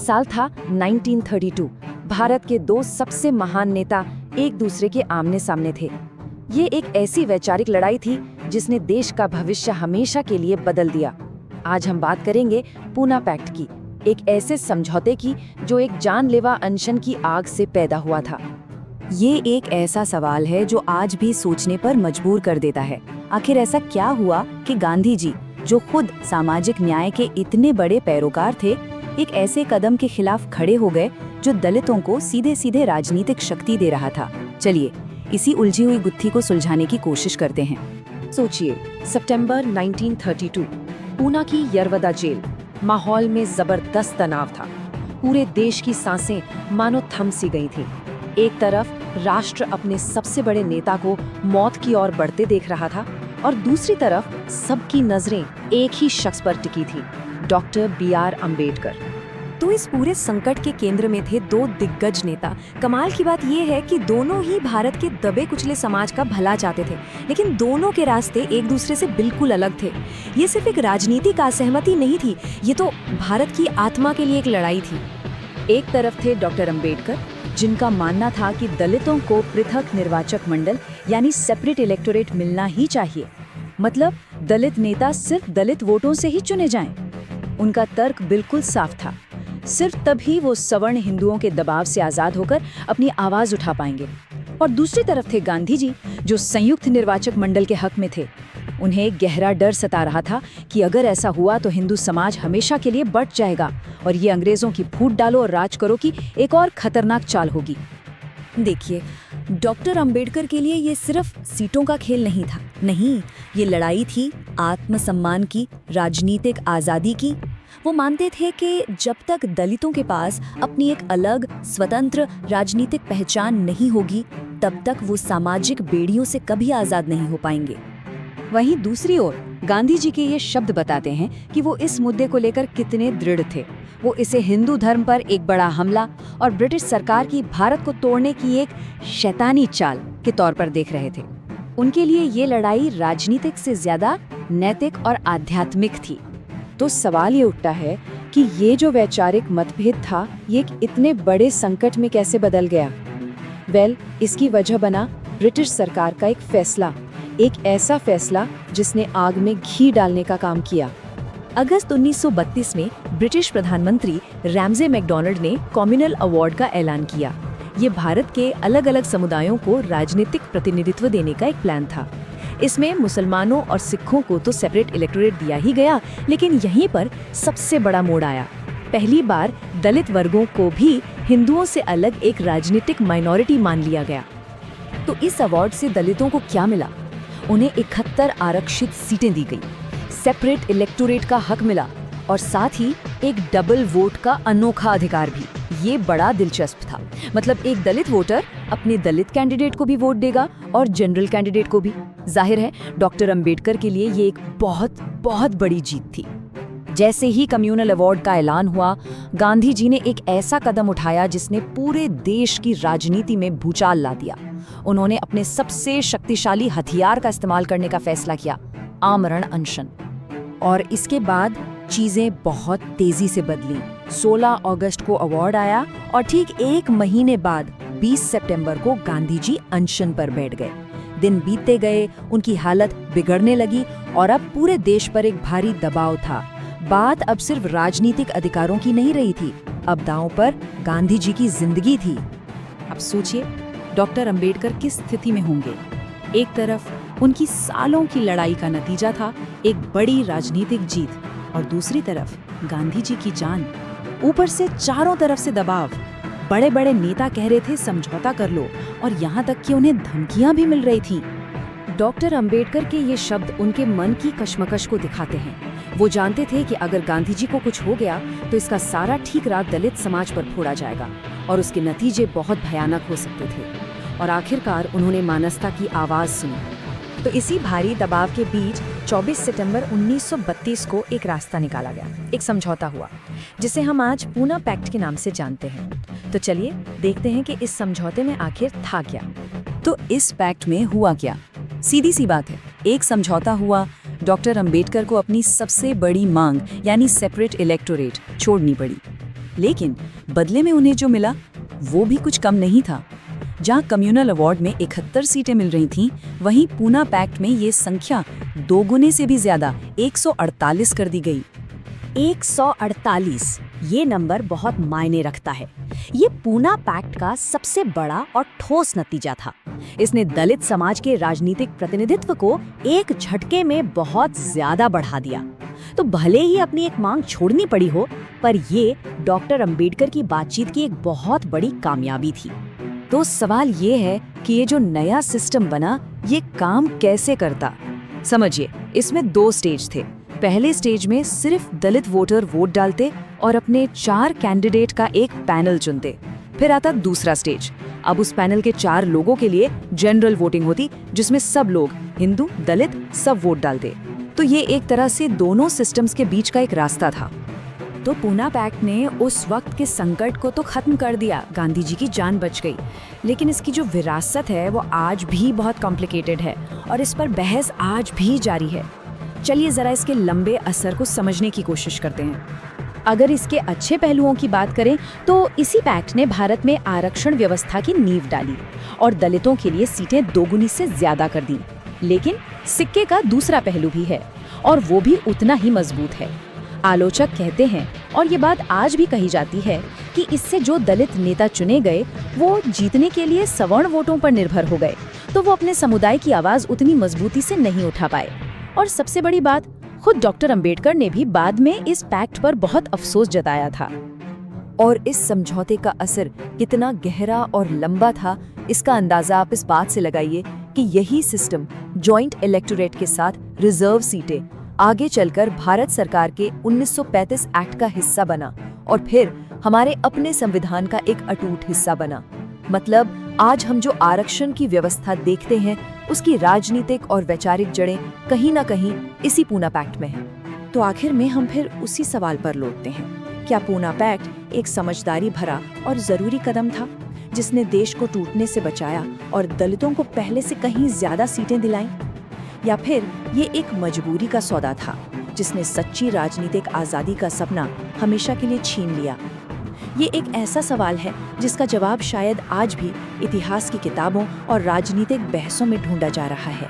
साल था 1932। भारत के दो सबसे महान नेता एक दूसरे के आमने सामने थे। ये एक ऐसी वैचारिक लड़ाई थी जिसने देश का भविष्य हमेशा के लिए बदल दिया। आज हम बात करेंगे पूना पैक्ट की, एक ऐसे समझौते की जो एक जानलेवा अनशन की आग से पैदा हुआ था। ये एक ऐसा सवाल है जो आज भी सोचने पर मजबूर कर देता है। आखिर ऐसा क्या हुआ कि गांधी जी, जो खुद सामाजिक न्याय के इतने बड़े पैरोकार थे, एक ऐसे कदम के खिलाफ खड़े हो गए जो दलितों को सीधे सीधे राजनीतिक शक्ति दे रहा था। चलिए इसी उलझी हुई गुत्थी को सुलझाने की कोशिश करते हैं। सोचिए, सितंबर 1932, पूना की यरवदा जेल। माहौल में जबरदस्त तनाव था। पूरे देश की सांसें मानो थम सी गई थीं। एक तरफ राष्ट्र अपने सबसे बड़े नेता को मौत की ओर बढ़ते देख रहा था और दूसरी तरफ सबकी नजरें एक ही शख्स पर टिकी थी, डॉक्टर बी.आर. अम्बेडकर। तो इस पूरे संकट के केंद्र में थे दो दिग्गज नेता। कमाल की बात यह है कि दोनों ही भारत के दबे कुचले समाज का भला चाहते थे, लेकिन दोनों के रास्ते एक दूसरे से बिल्कुल अलग थे। ये सिर्फ एक राजनीतिक असहमति नहीं थी, ये तो भारत की आत्मा के लिए एक लड़ाई थी। एक तरफ थे डॉक्टर अम्बेडकर, जिनका मानना था कि दलितों को पृथक निर्वाचक मंडल यानी सेपरेट इलेक्टोरेट मिलना ही चाहिए। मतलब दलित नेता सिर्फ दलित वोटों से ही चुने जाएं। उनका तर्क बिल्कुल साफ था, सिर्फ तभी वो सवर्ण हिंदुओं के दबाव से आजाद होकर अपनी आवाज उठा पाएंगे। और दूसरी तरफ थे गांधी जी, जो संयुक्त निर्वाचक मंडल के हक में थे। उन्हें गहरा डर सता रहा था कि अगर ऐसा हुआ तो हिंदू समाज हमेशा के लिए बंट जाएगा और ये अंग्रेजों की फूट डालो और राज करो की एक और खतरनाक चाल होगी। देखिए, डॉक्टर अंबेडकर के लिए ये सिर्फ सीटों का खेल नहीं था। नहीं, ये लड़ाई थी आत्मसम्मान की, राजनीतिक आज़ादी की। वो मानते थे कि जब तक दलितों के पास अपनी एक अलग स्वतंत्र राजनीतिक पहचान नहीं होगी, तब तक वो सामाजिक बेड़ियों से कभी आज़ाद नहीं हो पाएंगे। वहीं दूसरी ओर गांधी जी के ये शब्द बताते हैं कि वो इस मुद्दे को लेकर कितने दृढ़ थे। वो इसे हिंदू धर्म पर एक बड़ा हमला और ब्रिटिश सरकार की भारत को तोड़ने की एक शैतानी चाल के तौर पर देख रहे थे। उनके लिए ये लड़ाई राजनीतिक से ज्यादा नैतिक और आध्यात्मिक थी। तो सवाल ये उठता है कि ये जो वैचारिक मतभेद था, ये एक इतने बड़े संकट में कैसे बदल गया? इसकी वजह बना ब्रिटिश सरकार का एक फैसला, एक ऐसा फैसला जिसने आग में घी डालने का काम किया। अगस्त 1932 में ब्रिटिश प्रधानमंत्री रैमजे मैकडॉनल्ड ने कम्युनल अवार्ड का ऐलान किया। ये भारत के अलग अलग समुदायों को राजनीतिक प्रतिनिधित्व देने का एक प्लान था। इसमें मुसलमानों और सिखों को तो सेपरेट इलेक्टोरेट दिया ही गया, लेकिन यहीं पर सबसे बड़ा मोड़ आया। पहली बार दलित वर्गों को भी हिंदुओं से अलग एक राजनीतिक माइनॉरिटी मान लिया गया। तो इस अवार्ड से दलितों को क्या मिला? उन्हें 71 आरक्षित सीटें दी गई, सेपरेट इलेक्टोरेट का हक मिला और साथ ही एक डबल वोट का अनोखा अधिकार भी। ये बड़ा दिलचस्प था। मतलब एक दलित वोटर अपने दलित कैंडिडेट को भी वोट देगा और जनरल कैंडिडेट को भी। जाहिर है डॉक्टर अंबेडकर के लिए ये एक बहुत बहुत बड़ी जीत थी। जैसे ही कम्युनल अवार्ड का ऐलान हुआ, गांधी जी ने एक ऐसा कदम उठाया जिसने पूरे देश की राजनीति में भूचाल ला दिया। उन्होंने अपने सबसे शक्तिशाली हथियार का इस्तेमाल करने का फैसला किया, आमरण अनशन। और इसके बाद चीजें बहुत तेजी से बदली। 16 अगस्त को अवार्ड आया और ठीक एक महीने बाद 20 सितंबर को गांधी जी अनशन पर बैठ गए। दिन बीतते गए, उनकी हालत बिगड़ने लगी और अब पूरे देश पर एक भारी दबाव था। बात अब सिर्फ राजनीतिक अधिकारों की नहीं रही थी, अब दांव पर गांधी जी की जिंदगी थी। अब सोचिए डॉक्टर अंबेडकर किस स्थिति में होंगे। एक तरफ उनकी सालों की लड़ाई का नतीजा था एक बड़ी राजनीतिक जीत, और दूसरी तरफ गांधी जी की जान। ऊपर से चारों तरफ से दबाव। बड़े बड़े नेता कह रहे थे समझौता कर लो, और यहाँ तक कि उन्हें धमकियां भी मिल रही थी। डॉक्टर अंबेडकर के ये शब्द उनके मन की कश्मकश को दिखाते हैं। वो जानते थे कि अगर गांधी जी को कुछ हो गया तो इसका सारा ठीकरा दलित समाज पर फोड़ा जाएगा और उसके नतीजे बहुत भयानक हो सकते थे। और आखिरकार उन्होंने मानवता की आवाज सुनी। तो इसी भारी दबाव के बीच 24 सितंबर 1932 को एक रास्ता निकाला गया, एक समझौता हुआ जिसे हम आज पूना पैक्ट के नाम से जानते हैं। तो चलिए देखते हैं कि इस समझौते में आखिर था क्या। तो इस पैक्ट में हुआ क्या? सीधी सी बात है, एक समझौता हुआ। डॉक्टर अंबेडकर को अपनी सबसे बड़ी मांग यानी सेपरेट इलेक्टोरेट छोड़नी पड़ी। लेकिन बदले में उन्हें जो मिला वो भी कुछ कम नहीं था। जहां कम्युनल अवार्ड में 71 सीटें मिल रही थीं, वहीं पूना पैक्ट में ये संख्या दोगुने से भी ज्यादा 148 कर दी गई। 148, ये नंबर बहुत मायने रखता है। ये पूना पैक्ट का सबसे बड़ा और ठोस नतीजा था। इसने दलित समाज के राजनीतिक प्रतिनिधित्व को एक झटके में बहुत ज्यादा बढ़ा दिया। तो भले ही अपनी एक मांग छोड़नी पड़ी हो, पर ये डॉक्टर अंबेडकर की बातचीत की एक बहुत बड़ी कामयाबी थी। तो सवाल ये है कि ये जो नया सिस्टम बना, ये काम कैसे करता? समझिए, इसमें 2 स्टेज थे। पहले स्टेज में सिर्फ दलित वोटर वोट डालते और अपने 4 कैंडिडेट का एक पैनल चुनते। फिर आता दूसरा स्टेज। अब उस पैनल के 4 लोगों के लिए जनरल वोटिंग होती, जिसमें सब लोग, हिंदू दलित, सब वोट डालते। तो ये एक तरह से दोनों सिस्टम्स के बीच का एक रास्ता था। तो पूना पैक्ट ने उस वक्त के संकट को तो खत्म कर दिया, गांधी जी की जान बच गई। लेकिन इसकी जो विरासत है वो आज भी बहुत कॉम्प्लिकेटेड है और इस पर बहस आज भी जारी है। चलिए जरा इसके लंबे असर को समझने की कोशिश करते हैं। अगर इसके अच्छे पहलुओं की बात करें तो इसी पैक्ट ने भारत में आरक्षण व्यवस्था की नींव डाली और दलितों के लिए सीटें दोगुनी से ज्यादा कर दी। लेकिन सिक्के का दूसरा पहलू भी है और वो भी उतना ही मजबूत है। आलोचक कहते हैं, और ये बात आज भी कही जाती है, कि इससे जो दलित नेता चुने गए वो जीतने के लिए सवर्ण वोटों पर निर्भर हो गए, तो वो अपने समुदाय की आवाज उतनी मजबूती से नहीं उठा पाए। और सबसे बड़ी बात, खुद डॉक्टर अंबेडकर ने भी बाद में इस पैक्ट पर बहुत अफसोस जताया था। और इस समझौते का असर कितना गहरा और लंबा था, इसका अंदाजा आप इस बात से लगाइए कि यही सिस्टम जॉइंट इलेक्टोरेट के साथ रिजर्व सीटें आगे चलकर भारत सरकार के 1935 एक्ट का हिस्सा बना और फिर हमारे अपने संविधान का एक अटूट हिस्सा बना। मतलब आज हम जो आरक्षण की व्यवस्था देखते हैं, उसकी राजनीतिक और वैचारिक जड़ें कहीं ना कहीं इसी पूना पैक्ट में हैं। तो आखिर में हम फिर उसी सवाल पर लौटते हैं, क्या पूना पैक्ट एक समझदारी भरा और जरूरी कदम था जिसने देश को टूटने से बचाया और दलितों को पहले से कहीं ज्यादा सीटें दिलाईं? या फिर ये एक मजबूरी का सौदा था जिसने सच्ची राजनीतिक आजादी का सपना हमेशा के लिए छीन लिया? ये एक ऐसा सवाल है जिसका जवाब शायद आज भी इतिहास की किताबों और राजनीतिक बहसों में ढूंढा जा रहा है।